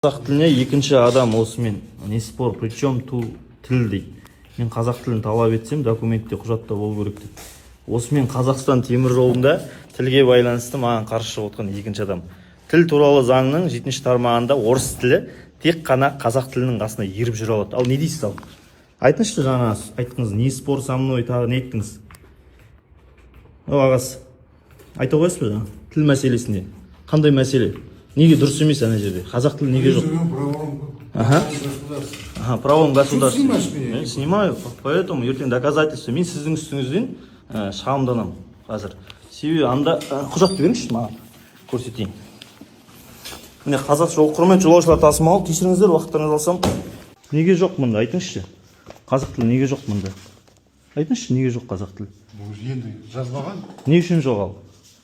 Қазақ тіліне екінші адам осымен не спор, причем ту тіл дейді. Мен қазақ тілін талап етсем, документте құжатта болу керек дейді. Осымен Қазақстан темір жолында тілге байланысты маған қарсы шығып отқан екінші адам. Тіл туралы заңның 7-ші тармағында орыс тілі тек қана қазақ тілінің қасына еріп жүре алады. Ал не дейсіз ал? Айтыңызшы, жаңа айттыңыз, не спор со мной, тағы не айттыңыз? Ағасы, айта қойсыз ба жаңа? Тіл мәселесінде. Қандай мәселе? Неге дұрыс емес ана жерде? Қазақ тілі неге жоқ? Правом государства. Мен снимаю, поэтому ертең доказательство. Мен сіздің үстіңізден шағымданамын қазір. Себебі анда құжатты беріңізші маған көрсетейін. Міне қазақ жол құрметті жолаушылар тасымалы, кешіріңіздер, уақыттарыңызды алсам. Неге жоқ мұнда? Айтыңызшы. Қазақ тілі неге жоқ мұнда? Айтыңызшы, неге жоқ қазақ тілі? Енді жазбаған. Не үшін жоқ ал?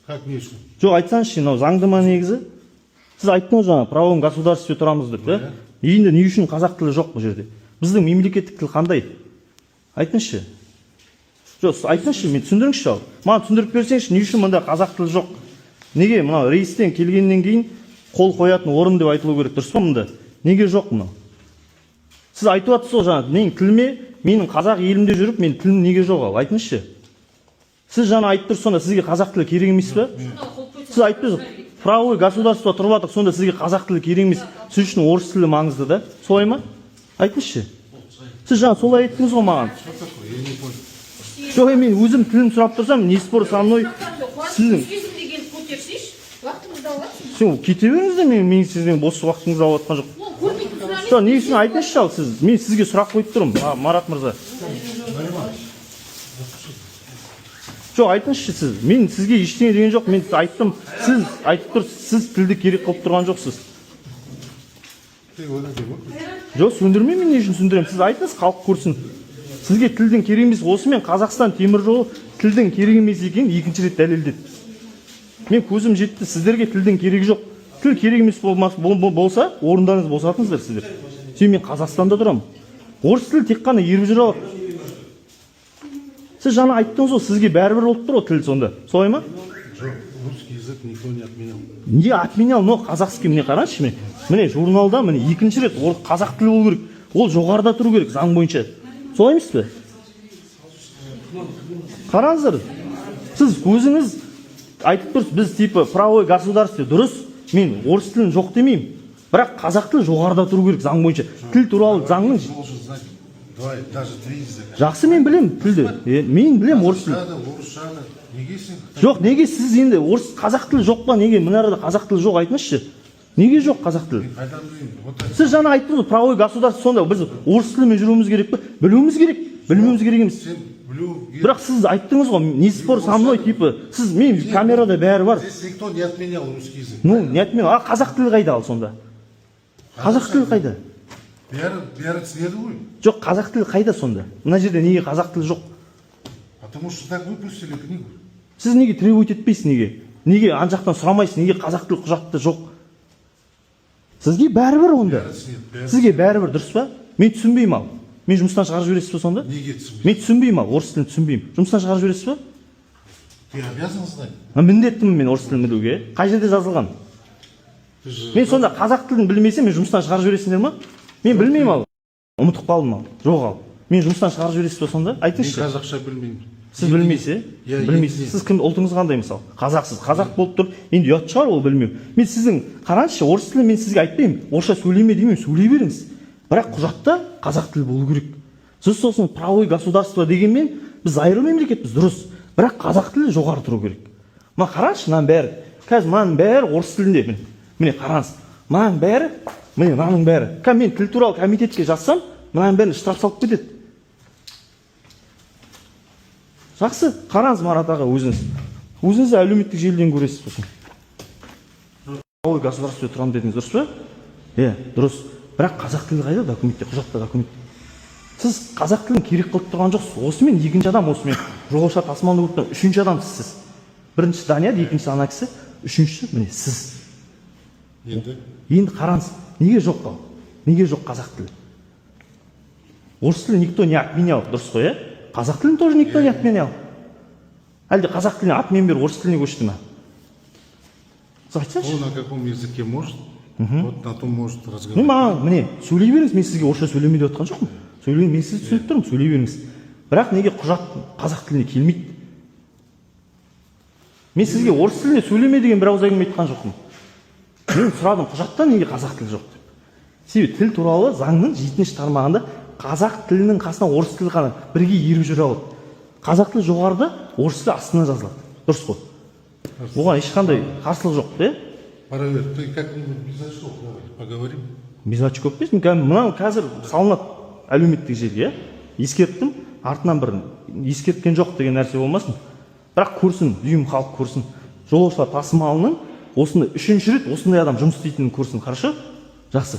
Как не үшін? Жоқ, айтсаңызшы, мынау заңды ма негізі? Сіз айттыңыз жаңа, правом государстве тұрамыз деп, да? Енді не үшін қазақ тілі жоқ бұл жерде? Біздің мемлекеттік тіл қандай? Айтыңызшы. Жоқ, айтыңызшы, мен түсіндіріңізші ал. Маған түсіндіріп берсеңізші, не үшін мұнда қазақ тілі жоқ? Неге мынау рейстен келгеннен кейін қол қоятын орын деп айтылу керек, дұрыс па мұнда? Неге жоқ мынау? Сіз айтып жатсыз ғой жаңа, менің тіліме, менің қазақ елімде жүріп, менің тілім неге жоқ ал? Айтыңызшы. Сіз жаңа айтып тұрсыз, сонда сізге қазақ тілі керек емес па? Сіз айтып тұрсыз, правовой государство тұрып жатыр, сонда сізге қазақ тілі керек емес, сіз үшін орыс тілі маңызды да? Солай ма? Айтыңызшы. Сіз жаңа солай айттыңыз ғой маған. Жоқ, мен өзім тілім сұрап тұрсам, не спор со мной, сіздің. Сен кете беріңіз де, мен сізден бос уақытыңызды алып жатқан жоқ. Жоқ, не үшін айтыңызшы ал сіз? Мен сізге сұрақ қойып тұрмын, Марат мырза. Жоқ, айтыңызшы сіз. Мен сізге ештеңе деген жоқ. Мен айттым, сіз айтып тұрсыз, сіз тілді керек қылып тұрған жоқсыз. Жоқ, сөндірмеймін, мен не үшін сөндіремін? Сіз айтыңыз, халық көрсін. Сізге тілдің керек емес, осымен Қазақстан темір жолы тілдің керек емес екенін екінші рет дәлелдеді. Мен көзім жетті, сіздерге тілдің керегі жоқ. Тіл керек емес болса, орындарыңыз босатыңыздар сіздер. Сен мен Қазақстанда тұрамын. Орыс тілі тек қана еріп жүре алады. Сіз жаңа айттыңыз ғой, сізге бәрібір болып тұр ғой тіл сонда. Солай ма? Жоқ, русский язык никто не отменял. Не отменял, но қазақский, міне қараңызшы, міне журналда міне екінші рет қазақ тілі болу керек. Ол жоғарыда тұру керек заң бойынша. Солай емес пе? Қараңыздар. Сіз өзіңіз айтып тұрсыз, біз типа правовой государство дұрыс. Мен орыс тілін жоқ демеймін. Бірақ қазақ тілі жоғарыда тұру керек заң бойынша. Тіл туралы заңның жақсы, мен білем тілді. Мен білем орыс тілі. Жоқ, неге сіз енді орыс қазақ тілі жоқ па? Неге мына арада қазақ тілі жоқ айтыңызшы? Неге жоқ қазақ тілі? Сіз жаңа айттыңыз, правовой государство, сонда біз орыс тілімен жүруіміз керек пе? Білуіміз керек, білмеуіміз керек емес. Бірақ сіз айттыңыз ғой, не спор со мной, типа, сіз, мен камерада бәрі бар. Здесь никто не отменял русский язык. Ну, не отменял. А қазақ тілі қайда ал сонда? Қазақ тілі қайда? Бәрі түсінеді ғой. Жоқ, қазақ тілі қайда сонда? Мына жерде неге қазақ тілі жоқ? Потому что так выпустили книгу. Сіз неге требовать етпейсіз, неге? Неге ан жақтан сұрамайсыз, неге қазақ тілі құжатта жоқ? Сізге бәрібір онда. Сізге бәрібір, дұрыс па? Мен түсінбеймін ал. Мен жұмыстан шығарып жібересіз ба сонда? Неге түсінбейсің? Мен түсінбеймін ал, орыс тілін түсінбеймін. Жұмыстан шығарып жібересіз ба? Ты обязан знать. Міндеттімін мен орыс тілін білуге. Қай жерде жазылған? Мен сонда қазақ тілін білмесем, мен жұмыстан шығарып жібересіңдер ма? Мен білмеймін ал. Ұмытып қалдым ал. Жоқ ал. Мен жұмыстан шығарып жібересіз ба сонда? Айтыңызшы. Мен қазақша білмеймін. Сіз білмейсіз, білмейсіз. Сіз кім, ұлтыңыз қандай мысалы? Қазақсыз. Қазақ болып тұр. Енді ұят шығар ол білмеу. Мен сіздің қараңызшы, орыс тілін мен сізге айтпаймын. Орысша сөйлеме демеймін, сөйлей беріңіз. Бірақ құжатта қазақ тілі болу керек. Сіз сосын правовой государство дегенмен біз айры мемлекетпіз, дұрыс. Бірақ қазақ тілі жоғары тұру керек. Мына қараңызшы, мынаның бәрі. Қазір мынаның бәрі орыс тілінде. Міне қараңыз. Мынаның бәрі, міне мынаның бәрі. Мен тіл туралы комитетке жазсам, мынаның бәрін штраф салып кетеді. Жақсы, қараңыз Марат аға өзіңіз. Өзіңіз әлеуметтік желіден көресіз сосын. Правовой государство тұрамын дедіңіз, дұрыс па? Дұрыс. Бірақ қазақ тілі қайда документте, құжатта документ. Сіз қазақ тілін керек қылып тұрған жоқсыз. Осымен екінші адам, осымен жолаушылар тасымалдау группадан үшінші адамсыз сіз. Біріншісі Данияр, екіншісі ана кісі, үшіншісі міне сіз. Енді қараңыз, неге жоқ ал? Неге жоқ қазақ тілі? Орыс тілі никто не отменял, дұрыс қой, Қазақ тілін тоже никто не отменял. Әлде қазақ тіліне отмен беріп орыс тіліне көшті ма? Айтсаңшы. Он на каком языке может? Вот на том может мен разговаривать. маған міне сөйлей беріңіз, мен сізге орысша сөйлеме деп жатқан жоқпын. Мен сізді түсініп тұрмын, сөйлей беріңіз. Бірақ неге құжат қазақ тіліне келмейді? Мен сізге орыс тілінде сөйлеме деген бір ауыз әңгіме айтқан жоқпын. Мен сұрадым, құжатта неге қазақ тілі жоқ деп. Себебі тіл туралы заңның 7-ші тармағында қазақ тілінің қасына орыс тілі ғана бірге еріп жүре алады. Қазақ тілі жоғарыда, орыс тілі астына жазылады. Дұрыс қой. Оған ешқандай қарсылық жоқ, да? Паравер, ты как-нибудь без очков давай, поговорим. Без очков емес, мен мынау қазір салынады әлеуметтік желіге, ескерттім, артынан бір ескерткен жоқ деген нәрсе болмасын. Бірақ көрсін, дүйім халық көрсін. Жолаушылар тасымалының осында 3-ші рет осындай адам жұмыс істейтінін көрсін, хорошо? Жақсы.